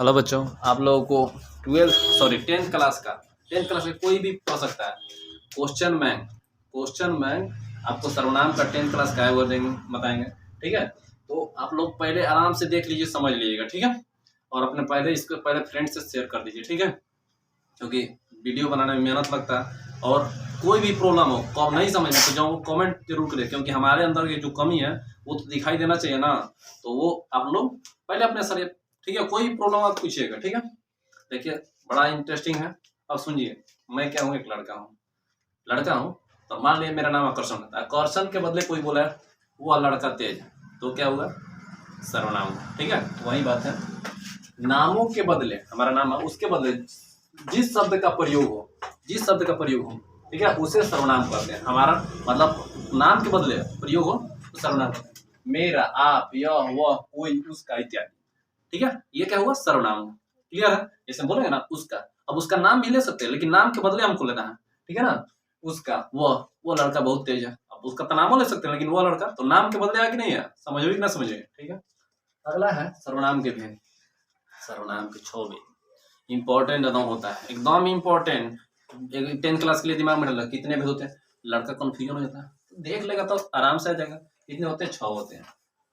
Hello बच्चों, आप लोगों को 10th क्लास का कोई भी पढ़ सकता है। क्वेश्चन बैंक आपको सर्वनाम का 10th क्लास का है वो देंगे, बताएंगे। ठीक है, तो आप लोग पहले आराम से देख लीजिए, समझ लीजिएगा। ठीक है, और अपने पहले फ्रेंड से शेयर कर दीजिए। ठीक है, क्योंकि वीडियो बनाने में मेहनत लगता है और कोई भी प्रॉब्लम हो, कम नहीं समझ में तो जो कमेंट जरूर करें, क्योंकि हमारे अंदर ये जो कमी है वो तो दिखाई देना चाहिए ना। तो वो आप लोग पहले अपने सर, ठीक है, कोई प्रॉब्लम आप पूछिएगा। ठीक है, देखिए बड़ा इंटरेस्टिंग है। अब सुनिए, मैं क्या हूँ, एक लड़का हूँ। तो मान लिया मेरा नाम आकर्षण है। आकर्षण के बदले कोई बोला है वो लड़का तेज है, तो क्या हुआ? सर्वनाम। ठीक है, तो वही बात है, नामों के बदले हमारा नाम है, उसके बदले जिस शब्द का प्रयोग हो, ठीक है, उसे सर्वनाम कहते हैं। हमारा मतलब नाम के बदले प्रयोग हो तो सर्वनाम कहते हैं। मेरा, आप, यह, वह, कोई, उसका इत्यादि। ठीक है, ये क्या हुआ? सर्वनाम। क्लियर है? जैसे बोलेंगे ना उसका, अब उसका नाम भी ले सकते हैं, लेकिन नाम के बदले हमको लेना है। ठीक है ना, उसका, वो लड़का बहुत तेज है। अब उसका तो नामों ले सकते हैं, लेकिन वो लड़का तो नाम के बदले है कि नहीं है? समझोगे कि ना समझोगे? ठीक है, अगला है सर्वनाम के भेद। सर्वनाम के 6 भेद इंपॉर्टेंट एकदम होता है, एकदम इंपॉर्टेंट। 10th क्लास के लिए दिमाग में डाल, कितने भेद होते हैं? लड़का कंफ्यूजन हो जाता है, देख लेगा तो आराम से आ जाएगा। कितने होते हैं? 6 होते हैं।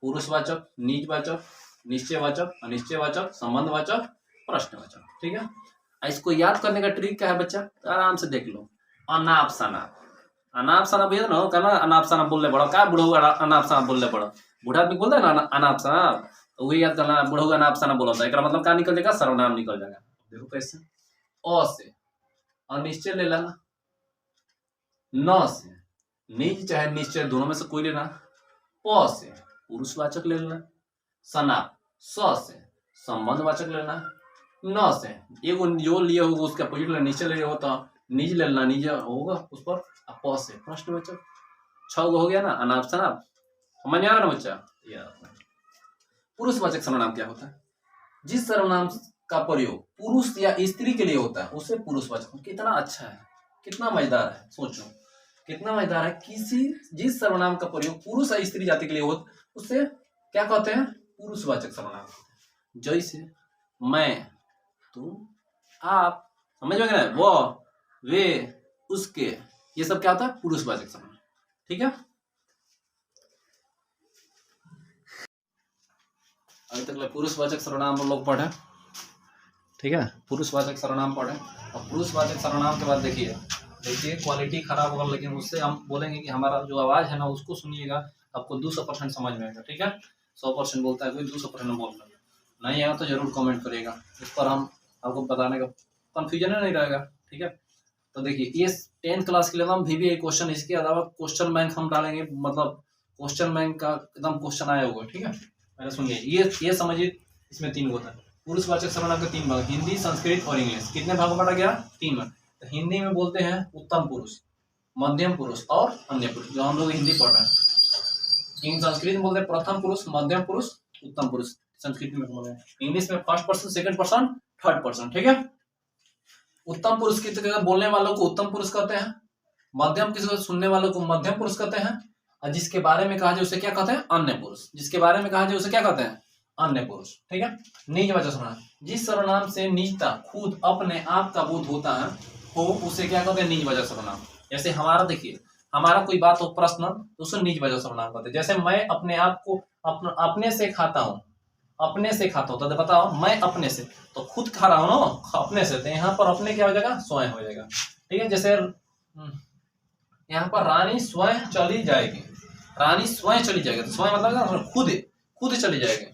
पुरुषवाचक, निजवाचक, निश्चयवाचक, अनिश्चयवाचक, संबंधवाचक, प्रश्नवाचक। ठीक है, इसको याद करने का ट्रिक क्या है बच्चा? आराम से देख लो। अनाप शनाप, अनाप शनाप भेद ना करना। अनाप शनाप बोलने पड़ो, क्या बुढ़ो अनाप शनाप बोलने पड़ो? बूढ़ा आदमी बोलता है ना अनाप शनाप, तो वही याद करना, बुढ़ो अनाप शनाप बोला था। इसका मतलब क्या निकल जाएगा? सर्वनाम निकल जाएगा। देखो कैसे, अ से अनिश्चय ले लेना, न से निज चाहे निश्चय दोनों में से कोई लेना, प से पुरुषवाचक ले लेना, सनाप, स से संबंधवाचक लेना, न से एगो जो लिए होगा उसका अपोजिट लेना, नीचे ले होता निज ले लेना, निज होगा उस पर, प से प्रश्नवाचक। 6 हो गया ना अनाप शनाप। समझ में आ रहा ना बच्चा? पुरुषवाचक सर्वनाम क्या होता है? जिस सर्वनाम का प्रयोग पुरुष या स्त्री के लिए होता है उसे पुरुषवाचक। कितना अच्छा है, कितना मजेदार है, सोचो कितना मजेदार है। जिस सर्वनाम का प्रयोग पुरुष या स्त्री जाति के लिए हो उसे क्या कहते हैं? पुरुषवाचक सर्वनाम। जैसे मैं, तुम, आप, समझ में ना? वो, वे, उसके, ये सब क्या होता है? पुरुषवाचक सर्वनाम। ठीक है, अभी तक पुरुषवाचक सर्वनाम हम लोग पढ़े। ठीक है, पुरुषवाचक सर्वनाम पढ़े। और पुरुषवाचक सर्वनाम के बाद देखिए क्वालिटी खराब होगा, लेकिन उससे हम बोलेंगे कि हमारा जो आवाज है ना उसको सुनिएगा, आपको 200% समझ में आएगा। ठीक है, 100% बोलता है कोई, 200% बोल रहा है। नहीं आया तो जरूर कमेंट करिएगा, इस पर हम आपको बताने का कंफ्यूजन नहीं रहेगा। ठीक है, तो देखिए ये 10th क्लास के लिए हम VBA क्वेश्चन, इसके अलावा क्वेश्चन बैंक हम डालेंगे, मतलब क्वेश्चन बैंक का एकदम क्वेश्चन आया होगा। ठीक है, पहले सुनिए, ये समझिए, इसमें 3 होता है। पुरुषवाचक सर्वनाम के 3 भाग, हिंदी, संस्कृत और इंग्लिश। कितने भाग में बांटा गया? 3 में। तो हिंदी में बोलते हैं उत्तम पुरुष, मध्यम पुरुष और अन्य पुरुष, जो हम लोग हिंदी पढ़ रहे हैं। संस्कृत में बोलते हैं प्रथम पुरुष, मध्यम पुरुष, उत्तम पुरुष, संस्कृत में बोलते हैं। इंग्लिश में first person, second person, third person. ठीक है, उत्तम पुरुष की जगह बोलने वालों को उत्तम पुरुष कहते हैं, मध्यम किसी को सुनने वालों को मध्यम पुरुष कहते हैं, और जिसके बारे में कहा जाए उसे क्या कहते हैं? अन्य पुरुष। जिसके बारे में कहा जाए उसे क्या कहते हैं? अन्य पुरुष। ठीक है, निजवाचक सर्वनाम, जिस सर्वनाम से निजता, खुद, अपने आप का बोध होता है हो उसे क्या कहते हैं? निजवाचक सर्वनाम। जैसे हमारा देखिए, हमारा कोई बात हो, प्रश्न, तो उसे निजवाचक सर्वनाम कहते हैं। जैसे मैं अपने आप को अपने से खाता हूँ, अपने से खाता हूँ, तो बताओ मैं अपने से, तो खुद खा रहा हूँ ना अपने से, तो यहाँ पर अपने क्या हो जाएगा? स्वयं हो जाएगा। ठीक है, जैसे यहाँ पर रानी स्वयं चली जाएगी, रानी स्वयं चली जाएगी, तो स्वयं मतलब खुद चली जाएगी।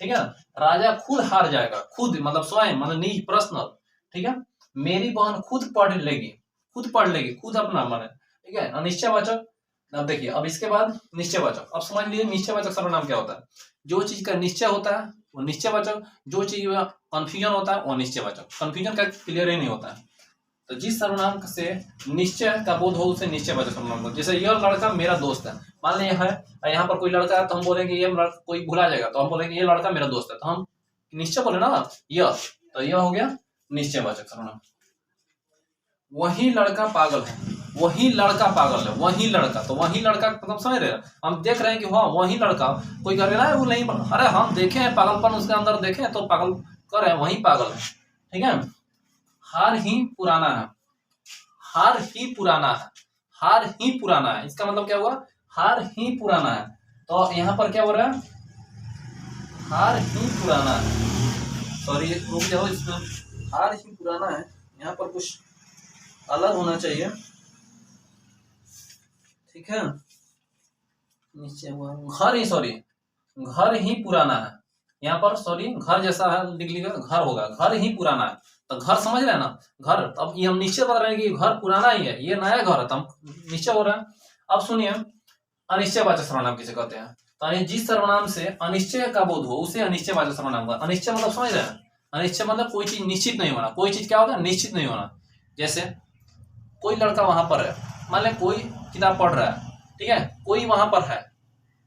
ठीक है, राजा खुद हार जाएगा, खुद मतलब स्वयं, मतलब निज, पर्सनल। ठीक है, मेरी बहन खुद पढ़ लेगी, खुद अपना माने। ठीक है, अनिश्चयवाचक। अब देखिए, अब इसके बाद निश्चयवाचक। अब समझ लीजिए निश्चयवाचक सर्वनाम क्या होता है? जो चीज का निश्चय होता है वो निश्चयवाचक, जो चीज का कंफ्यूजन होता है वो अनिश्चयवाचक। कंफ्यूजन का क्लियर ही नहीं होता है, तो जिस सर्वनाम से निश्चय का बोध हो उसे निश्चयवाचक सर्वनाम बोलते हैं। जैसे यह लड़का मेरा दोस्त है, मान लीजिए है, यहाँ पर कोई लड़का है, तो हम बोलेंगे ये लड़का, कोई भुला जाएगा तो हम बोलेंगे ये लड़का मेरा दोस्त है, तो हम निश्चय बोले ना यह, तो यह हो गया निश्चयवाचक सर्वनाम। वही लड़का पागल है, वही लड़का पागल है, वही लड़का, तो वही लड़का मतलब समझ रहे हैं, हम देख रहे हैं कि हाँ वही लड़का, कोई कर रहा है वो नहीं, अरे हम देखे हैं पागलपन उसके अंदर, देखे हैं तो पागल कर है वही पागल है, ठीक है। हार ही पुराना है, हार ही पुराना है, हार ही पुराना है, इसका मतलब क्या हुआ, हार ही पुराना है। तो यहाँ पर क्या हो रहा है, हार ही पुराना है, सॉरी रुक जाओ, इसमें हार ही पुराना है, यहाँ पर कुछ अलग होना चाहिए, ठीक है। नीचे हुआ घर ही, सॉरी घर ही पुराना है, यहाँ पर सॉरी घर जैसा है लिख लिखा, घर होगा, घर ही पुराना है। तो घर समझ रहे हैं ना, घर, अब ये हम निश्चय बता रहे हैं कि घर पुराना ही है, ये नया घर है, तो हम निश्चय हो रहा है। अब सुनिए, अनिश्चयवाचक सर्वनाम किसे कहते हैं, तो जिस सर्वनाम से अनिश्चय का बोध हो उसे अनिश्चयवाचक सर्वनाम का। अनिश्चय मतलब समझ रहे हैं, अनिश्चय मतलब कोई चीज निश्चित नहीं होना, कोई चीज क्या होगा, निश्चित नहीं होना। जैसे कोई लड़का वहां पर है, मान लें कोई किताब पढ़ रहा है, ठीक है, कोई वहां पर है,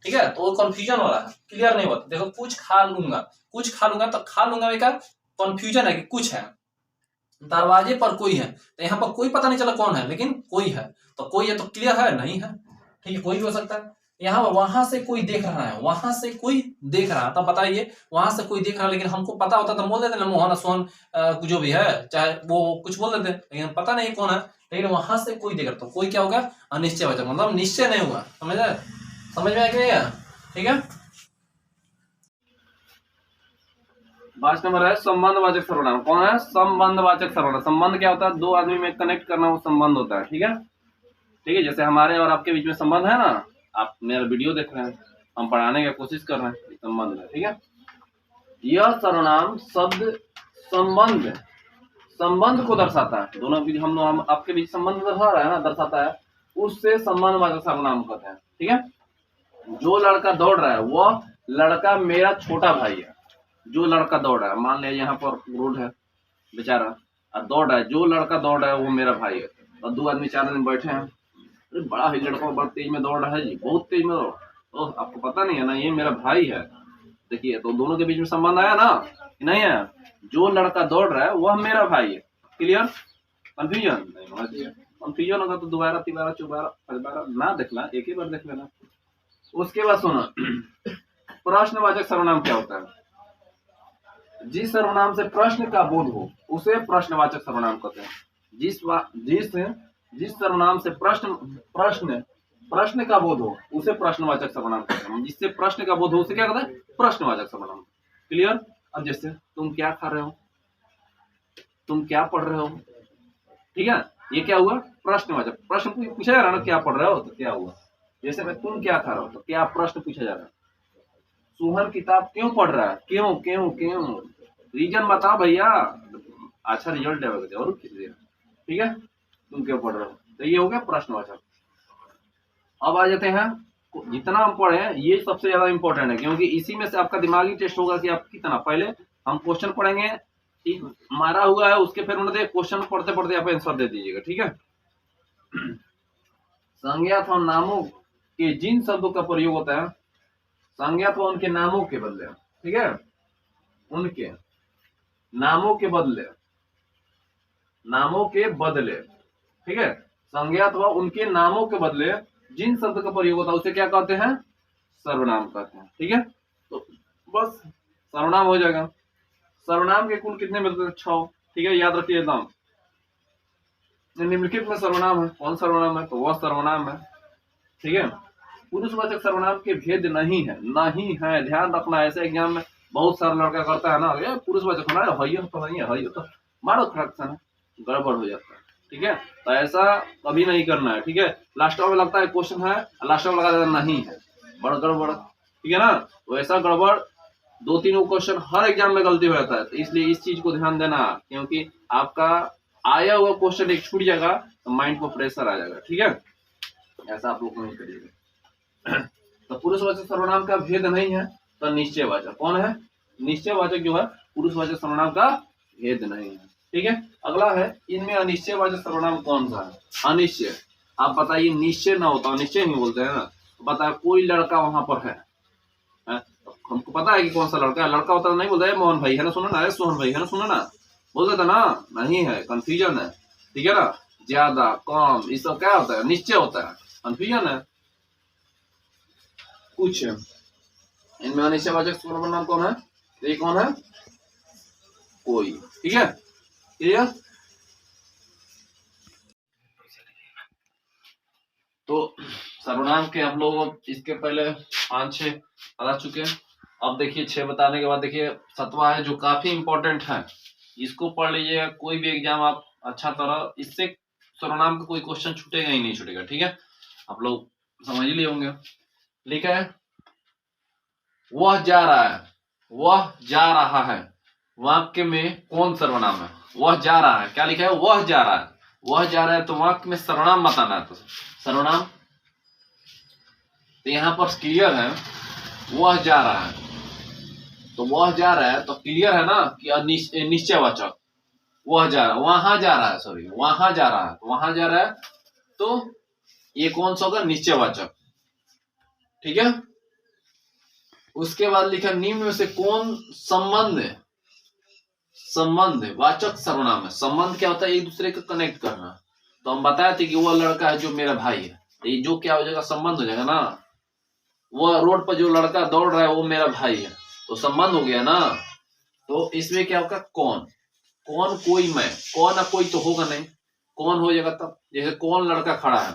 ठीक है, तो वो कंफ्यूजन हो रहा है, क्लियर नहीं होता। देखो कुछ खा लूंगा, कुछ खा लूंगा, तो खा लूंगा का कंफ्यूजन है कि कुछ है, दरवाजे पर कोई है, तो यहाँ पर कोई पता नहीं चला कौन है, लेकिन कोई है, तो कोई है तो क्लियर है, नहीं है, ठीक है, कोई भी हो सकता है। यहाँ वहां से कोई देख रहा है, वहां से कोई देख रहा है, तब बताइए वहां से कोई देख रहा है, लेकिन हमको पता होता तो बोल देते ना मोहन सोहन जो भी है, चाहे वो कुछ बोल देते, लेकिन पता नहीं कौन है, लेकिन वहां से कोई देख रहा, तो कोई क्या होगा, अनिश्चयवाचक, मतलब निश्चय नहीं हुआ, समझ आए, समझ में आ गया, ठीक है। 5 नंबर है संबंधवाचक सर्वनाम। कौन है, संबंधवाचक सर्वनाम। संबंध क्या होता है, दो आदमी में कनेक्ट करना, वो संबंध होता है, ठीक है, ठीक है। जैसे हमारे और आपके बीच में संबंध है ना, आप मेरा वीडियो देख रहे हैं, हम पढ़ाने की कोशिश कर रहे हैं, संबंध है, ठीक है। यह सर्वनाम शब्द संबंध, संबंध को दर्शाता है, दोनों बीच हम आपके बीच संबंध दर्शा रहा है ना, दर्शाता है, उससे संबंधवाचक सर्वनाम कहते हैं, ठीक है। जो लड़का दौड़ रहा है वह लड़का मेरा छोटा भाई है, जो लड़का दौड़ रहा है, मान लिया यहाँ पर रोड है, बेचारा और दौड़ रहा है, जो लड़का दौड़ रहा है वो मेरा भाई है, और 2 आदमी 4 आदमी बैठे हैं, अरे बड़ा ही लड़का बड़ा तेज में दौड़ रहा है जी, बहुत तेज में दौड़, तो आपको पता नहीं है ना, ये मेरा भाई है, देखिए, तो दोनों के बीच में संबंध आया ना, नहीं है, जो लड़का दौड़ रहा है वह मेरा भाई है, क्लियर, कंफ्यूजन नहीं होना चाहिए, कंफ्यूजन होगा तो दोबारा तिबारा चौबारा पचबारा ना देखना, एक ही बार देख लेना। उसके बाद सुना, प्रश्नवाचक सर्वनाम क्या होता है, जिस सर्वनाम से प्रश्न का बोध हो उसे प्रश्नवाचक सर्वनाम कहते हैं। जिस सर्वनाम से प्रश्न का बोध हो उसे प्रश्नवाचक सर्वनाम कहते हैं। जिससे प्रश्न का बोध हो उसे क्या कहते हैं, प्रश्नवाचक सर्वनाम, क्लियर। अब जैसे तुम क्या खा रहे हो, तुम क्या पढ़ रहे हो, ठीक है, ये क्या हुआ, प्रश्नवाचक, प्रश्न पूछा जा रहा है ना, क्या पढ़ रहे हो तो क्या हुआ, जैसे मैं तुम क्या खा रहे हो तो क्या प्रश्न पूछा जा रहा है। सोहन किताब क्यों पढ़ रहा है, क्यों क्यों क्यों, रीजन बताओ भैया, अच्छा रिजल्ट है जरूर कीजिए, ठीक है, तुम क्यों पढ़ रहे हो, तो ये हो गया प्रश्नवाचक। अब आ जाते हैं, जितना हम पढ़े ये सबसे ज्यादा इंपॉर्टेंट है, क्योंकि इसी में से आपका दिमागी टेस्ट होगा कि आप कितना, पहले हम क्वेश्चन पढ़ेंगे, मारा हुआ है उसके फिर उन्होंने क्वेश्चन पढ़ते पढ़ते आप आंसर दे दीजिएगा, ठीक है। संज्ञा अथवा नामों के जिन शब्दों का प्रयोग होता है, संज्ञा अथवा उनके नामों के बदले, ठीक है, उनके नामों के बदले, नामों के बदले, ठीक है, संज्ञा अथवा उनके नामों के बदले जिन शब्द का प्रयोग होता है उसे क्या कहते हैं, सर्वनाम कहते हैं, ठीक है। तो बस सर्वनाम हो जाएगा। सर्वनाम के कुल कितने मिलते हैं, 6, ठीक है, याद रखिए एकदम। निम्नलिखित में सर्वनाम है, कौन सर्वनाम है, तो वह सर्वनाम है, ठीक है। पुरुषवाचक सर्वनाम के भेद नहीं है, नहीं है, ध्यान रखना, ऐसे एग्जाम में बहुत सारा लड़का करता है ना, ये पुरुषवाचक सर्वनाम है तो नहीं है, तो मारो खड़क से गड़बड़ हो जाता है, ठीक है, तो ऐसा कभी नहीं करना है, ठीक है। लास्ट में लगता है क्वेश्चन है, लास्ट में लगा देता नहीं है, बड़ा गड़बड़, ठीक है ना, तो ऐसा गड़बड़ 2-3 क्वेश्चन हर एग्जाम में गलती हो जाता है, तो इसलिए इस चीज को ध्यान देना, क्योंकि आपका आया हुआ क्वेश्चन एक छूट जाएगा तो माइंड को प्रेशर आ जाएगा, ठीक है, ऐसा आप लोग नहीं करिएगा। तो पुरुषवाचक सर्वनाम का भेद नहीं है, तो निश्चयवाचक कौन है, निश्चयवाचक जो है पुरुषवाचक सर्वनाम का भेद नहीं है, ठीक है। अगला है, इनमें अनिश्चयवाचक सर्वनाम कौन सा है, अनिश्चय, आप बताइए, निश्चय ना होता, अनिश्चय नहीं बोलते हैं ना, बताया कोई लड़का वहां पर है, हमको पता है कि कौन सा लड़का है, लड़का होता तो नहीं बोलता है मोहन भाई है ना, सुनो ना, सोहन भाई है ना, सुनो ना, बोल देता ना, नहीं है, कंफ्यूजन है, ठीक है ना, ज्यादा कम, इस सब क्या होता है, निश्चय होता है, कंफ्यूजन है कुछ। इनमें अनिश्चयवाचक सर्वनाम कौन है, ये कौन है, कोई। ठीक है, क्लियर? तो सर्वनाम के हम लोग इसके पहले 5-6 बता चुके हैं। अब देखिए 6 बताने के बाद देखिए 7वां है जो काफी इंपॉर्टेंट है, इसको पढ़ लीजिएगा। कोई भी एग्जाम आप अच्छा तरह, इससे सर्वनाम का कोई क्वेश्चन छूटेगा ही नहीं छूटेगा। ठीक है, आप लोग समझ ही लिए होंगे। लिखा है वह जा रहा है, वह जा रहा है, वाक्य में कौन सर्वनाम है? वह जा रहा है, क्या लिखा है? वह जा रहा है, वह जा रहा है, तो वाक्य में सर्वनाम बताना है। तो सर्वनाम तो यहाँ पर क्लियर है, वह जा रहा है, तो वह जा रहा है तो क्लियर है ना कि निश्चयवाचक, वह जा रहा है, वहां जा रहा है, सॉरी वहां जा रहा है, वहां जा रहा है, तो ये कौन सा होगा? निश्चयवाचक। ठीक है, उसके बाद लिखा निम्न में से कौन संबंध है? संबंध है, वाचक सर्वनाम है। संबंध क्या होता है? एक दूसरे को कनेक्ट करना। तो हम बताए थे कि वह लड़का है जो मेरा भाई है, तो ये जो क्या हो जाएगा? संबंध हो जाएगा ना। वह रोड पर जो लड़का दौड़ रहा है वो मेरा भाई है, तो संबंध हो गया ना। तो इसमें क्या होगा? कौन, कौन कोई मैं, कौन ना कोई तो होगा नहीं, कौन हो जाएगा तब। जैसे कौन लड़का खड़ा है,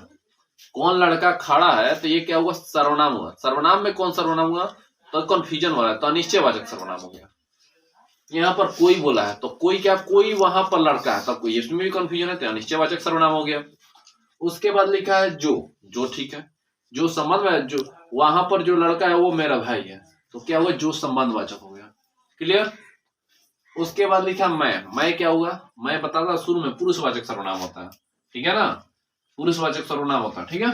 कौन लड़का खड़ा है, तो ये क्या हुआ? सर्वनाम हुआ। सर्वनाम में कौन सर्वनाम हुआ? तो कंफ्यूजन हो रहा है, तो अनिश्चयवाचक सर्वनाम हो गया। यहाँ पर कोई बोला है, तो कोई क्या? कोई वहां पर लड़का है, तब कोई, इसमें भी कंफ्यूजन है, तो अनिश्चयवाचक सर्वनाम हो गया। उसके बाद लिखा है जो, जो ठीक है, जो संबंध में, जो वहां पर जो लड़का है वो मेरा भाई है, तो क्या हुआ? जो संबंधवाचक हो गया। क्लियर? उसके बाद लिखा मैं क्या हुआ? मैं बता था शुरू में पुरुषवाचक सर्वनाम होता है। ठीक है ना, पुरुषवाचक सर्वनाम होता है। ठीक है,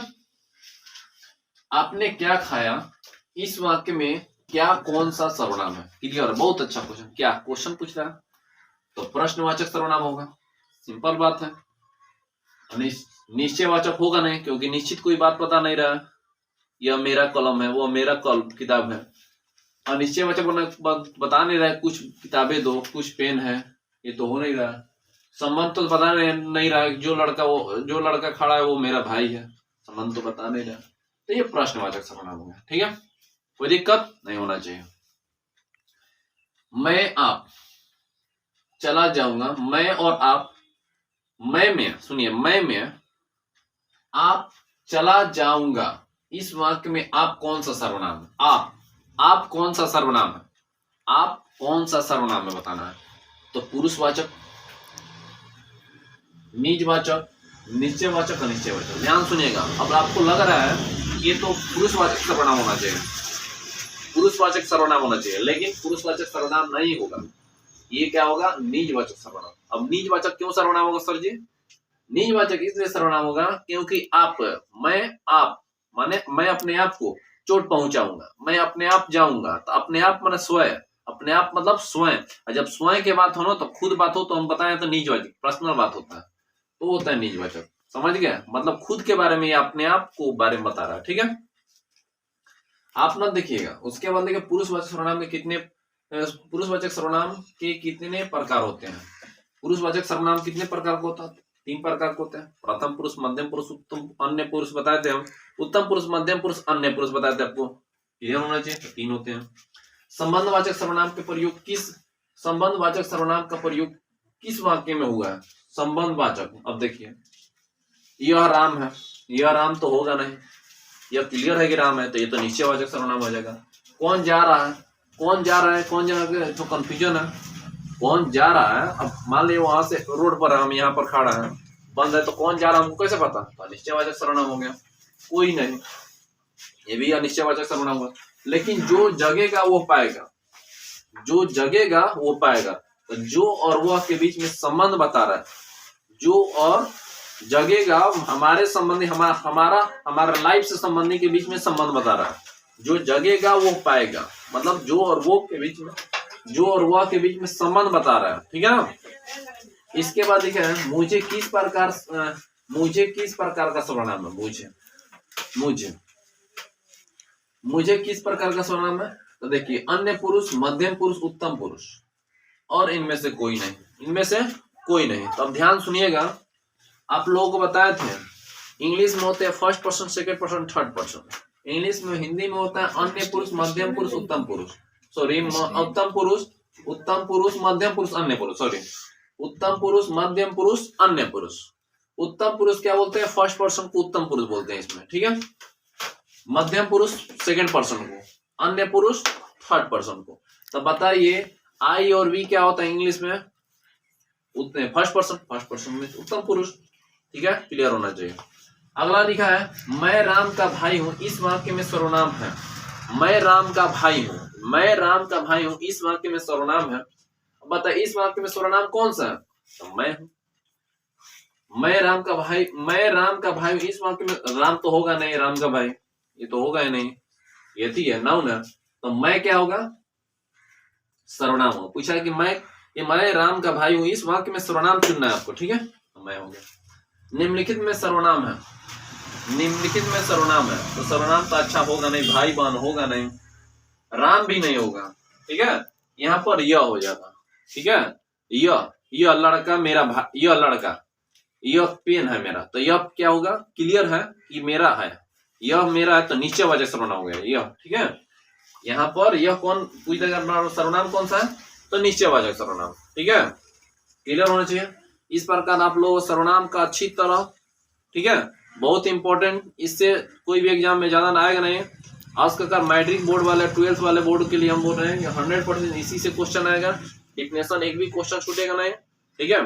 आपने क्या खाया, इस वाक्य में क्या कौन सा सर्वनाम है? क्लियर? बहुत अच्छा क्वेश्चन। क्या क्वेश्चन पूछ रहा है? तो प्रश्नवाचक सर्वनाम होगा, सिंपल बात है। निश्चयवाचक होगा नहीं, क्योंकि निश्चित कोई बात बता नहीं रहा है। यह मेरा कलम है, वो मेरा किताब है। अनिश्चयवाचक बता नहीं रहा है, कुछ किताबें दो, कुछ पेन है, ये तो हो नहीं रहा। संबंध तो बता नहीं रहा है, जो लड़का खड़ा है वो मेरा भाई है, संबंध तो बता नहीं रहा। तो ये प्रश्नवाचक सर्वनाम हो गया। ठीक है, कोई दिक्कत नहीं होना चाहिए। मैं आप चला जाऊंगा, मैं और आप, मैं में, सुनिए, मैं में आप चला जाऊंगा, इस वाक्य में आप कौन सा सर्वनाम है? आप कौन सा सर्वनाम है? आप कौन सा सर्वनाम है बताना है। तो पुरुषवाचक, निजवाचक, निश्चयवाचक, अनिश्चयवाचक। ध्यान सुनिएगा। अब आपको लग रहा है ये तो पुरुषवाचक सर्वनाम होना चाहिए, पुरुषवाचक सर्वनाम होना चाहिए, लेकिन पुरुषवाचक सर्वनाम नहीं होगा। ये क्या होगा? निजवाचक सर्वनाम। अब निजवाचक क्यों सर्वनाम होगा सर जी? निजवाचक इसलिए सर्वनाम होगा क्योंकि आप, आप माने मैं अपने आप को चोट पहुंचाऊंगा, मैं अपने आप जाऊंगा, तो अपने आप माने स्वयं, अपने आप मतलब स्वयं। और जब स्वयं के बात हो ना, तो खुद बात हो, तो हम बताएं तो निजवाचक, पर्सनल बात होता है, तो होता है निजवाचक। समझ गए? मतलब खुद के बारे में, अपने आप को बारे में बता रहा है। ठीक है, आप ना देखिएगा। उसके बाद देखिए पुरुषवाचक सर्वनाम के कितने, पुरुषवाचक सर्वनाम के कितने प्रकार होते हैं। पुरुषवाचक सर्वनाम कितने प्रकार का होता है? 3 प्रकार के होते हैं। प्रथम पुरुष, मध्यम पुरुष, उत्तम अन्य पुरुष बताए थे हम। उत्तम पुरुष, मध्यम पुरुष, अन्य पुरुष बताए थे आपको, क्लियर होना चाहिए। 3 होते हैं। संबंधवाचक सर्वनाम के प्रयोग किस, संबंधवाचक सर्वनाम का प्रयोग किस वाक्य में हुआ है? संबंधवाचक। अब देखिए, यह राम है, यह राम तो होगा नहीं, यह क्लियर है कि राम है, तो ये तो निश्चयवाचक सर्वनाम हो जाएगा। कौन जा रहा है, कौन जा रहा है, कौन जा रहा है, तो कंफ्यूजन है, कौन जा रहा है। अब मान लीजिए वहां से रोड पर हम यहाँ पर खड़ा है, बंद है, तो कौन जा रहा है हमको कैसे पता? तो अनिश्चयवाचक सर्वनाम हो गया। कोई नहीं, ये भी अनिश्चयवाचक सर्वनाम हुआ। लेकिन जो जगेगा वो पाएगा, जो जगेगा वो पाएगा। तो जो और वह के बीच में संबंध बता रहा है, जो और जगेगा हमारे संबंधी, हमारा लाइफ से संबंधी के बीच में संबंध बता रहा है। जो जगेगा वो पाएगा, मतलब जो और वो के बीच में, जो और वह के बीच में संबंध बता रहा है। ठीक है ना। इसके बाद लिखा है मुझे किस प्रकार का सर्वनाम है? मुझे किस प्रकार का सर्वनाम है? तो देखिए, अन्य पुरुष, मध्यम पुरुष, उत्तम पुरुष, और इनमें से कोई नहीं, इनमें से कोई नहीं। तो अब ध्यान सुनिएगा, आप लोगों को बताए थे इंग्लिश में होते हैं first person, second person, third person. English में, हिंदी में होता है अन्य पुरुष, मध्यम पुरुष, उत्तम पुरुष, सॉरी उत्तम पुरुष, उत्तम पुरुष, मध्यम पुरुष, अन्य पुरुष, सॉरी, उत्तम पुरुष, मध्यम पुरुष, अन्य पुरुष। उत्तम पुरुष क्या बोलते हैं? फर्स्ट पर्सन को उत्तम पुरुष बोलते हैं इसमें, ठीक है। मध्यम पुरुष सेकंड पर्सन को, अन्य पुरुष थर्ड पर्सन को। तो बताइए आई और वी क्या होता है इंग्लिश में? उतने फर्स्ट पर्सन में उत्तम पुरुष, ठीक है, क्लियर होना चाहिए। अगला लिखा है मैं राम का भाई हूं, इस वाक्य में सर्वनाम है। मैं राम का भाई हूं, मैं राम का भाई हूं, इस वाक्य में सर्वनाम है। बताइए इस वाक्य में सर्वनाम कौन सा है? तो मैं हूं। मैं राम का भाई, मैं राम का भाई हूं, इस वाक्य में राम तो होगा नहीं, राम का भाई ये तो होगा ही नहीं, ये थी है नाउन है। तो मैं क्या होगा? सर्वनाम हो। पूछा कि मैं राम का भाई हूं, इस वाक्य में सर्वनाम चुनना है आपको, ठीक है। तो मैं हो गया। निम्नलिखित में सर्वनाम है, निम्नलिखित में सर्वनाम है, तो सर्वनाम तो अच्छा होगा नहीं, भाई बहन होगा नहीं, राम भी नहीं होगा, ठीक है। यहाँ पर यह हो जाता, ठीक है। यह लड़का मेरा भाई, यह लड़का, यह पेन है मेरा, तो यह क्या होगा? क्लियर है कि मेरा है, यह मेरा है, तो नीचे वाचक सर्वनाम हो गया यह, ठीक है। यहाँ पर यह कौन पूछेगा? सर्वनाम कौन सा है? तो नीचे वाचक सर्वनाम, ठीक है, क्लियर होना चाहिए। इस प्रकार आप लोग सर्वनाम का अच्छी तरह, ठीक है, बहुत इंपॉर्टेंट, इससे कोई भी एग्जाम में ज्यादा ना आएगा नहीं। आज का मैट्रिक बोर्ड वाले, 12th वाले बोर्ड के लिए हम बोल रहे हैं 100% इसी से क्वेश्चन आएगा। डिफिनेशन एक भी क्वेश्चन छूटेगा नहीं, ठीक है।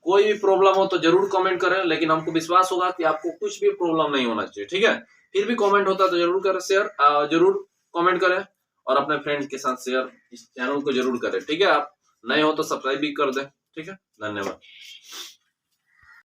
कोई भी प्रॉब्लम हो तो जरूर कमेंट करें, लेकिन हमको विश्वास होगा कि आपको कुछ भी प्रॉब्लम नहीं होना चाहिए, ठीक है। फिर भी कमेंट होता तो जरूर करें शेयर, जरूर कमेंट करें और अपने फ्रेंड्स के साथ शेयर, इस चैनल को जरूर करें, ठीक है। आप नए हो तो सब्सक्राइब भी कर दें, ठीक है। धन्यवाद।